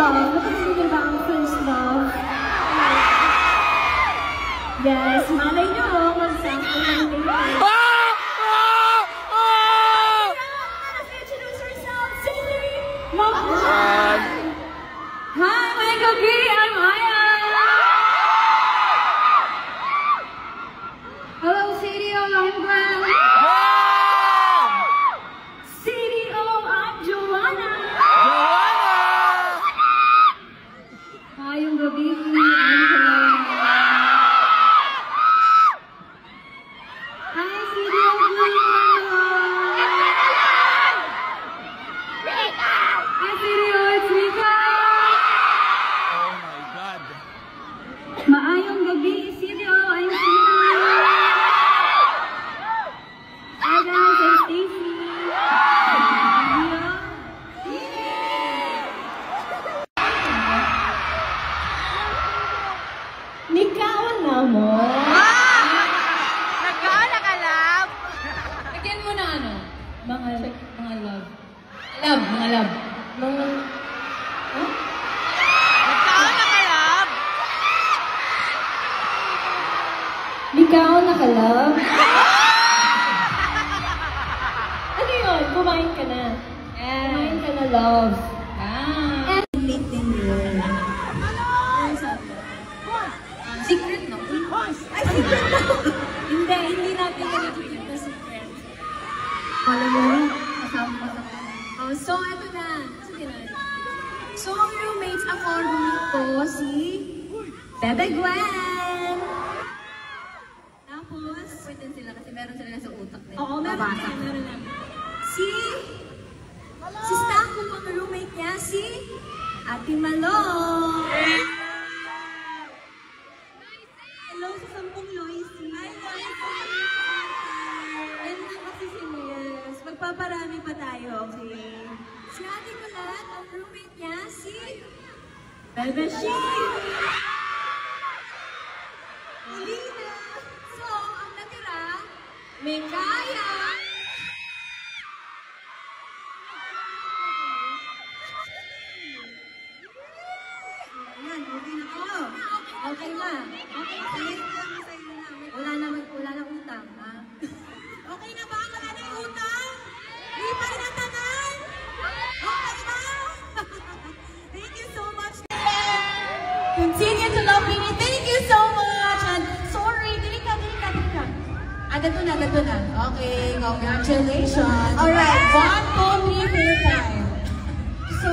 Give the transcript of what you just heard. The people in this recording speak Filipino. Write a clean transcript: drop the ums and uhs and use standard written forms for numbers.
love. Nakatulog niyo ba ang first love? Yes, malay niyo kung saan ko lang dito. Hi, my gabi! I'm Aya! Hello, CDO, I'm Gwen! CDO, I'm Joanna! Hi, yung gabi, I'm Joanna! Hi, CDO, Gwen! Hi, CDO, it's Mika! Maayong gabi, CDO, I'm Tina. Hi guys, I'm Stacy. Nikaon na mo. Nagkaan na ka, love? Lagyan mo na ano? Mga love. Love, mga love. Mga... Huh? Nagkaan na ka, love? Nikaon na ka, love? Ano yun? Kumain ka na. Kumain ka na, love. Ah. Late din yun. Secret na. Ay, secret na. Hindi natin nag-secret na secret. Alam mo, kasama ka. Oh, so, ito na. Sige na. So, ang roommates ako, roommate ko, si Bebe Gwen. Tapos, wait din sila kasi meron sila sa utak nila. Oo, meron na. Si Staku, ang roommate niya, si Ate Malong. Hello sa 10 Loisy. Hi, Loisy. Ayun na kasi si Mias. Magpaparami pa tayo, okay? Si Ate Kulat, ang roommate niya, si Bebe Shi. Lina. So, ang natira, may kaya. Ayan, okay na kayo. Okay na. Okay na. Wala na utang, ha? Okay na ba? Wala na yung utang? Hindi pa rin natagal? Okay na? Thank you so much. Continue to love me. Thank you so much. And sorry, dili ka. Dato na. Okay, congratulations. Alright, 1, 2, 3, 4, 5. So,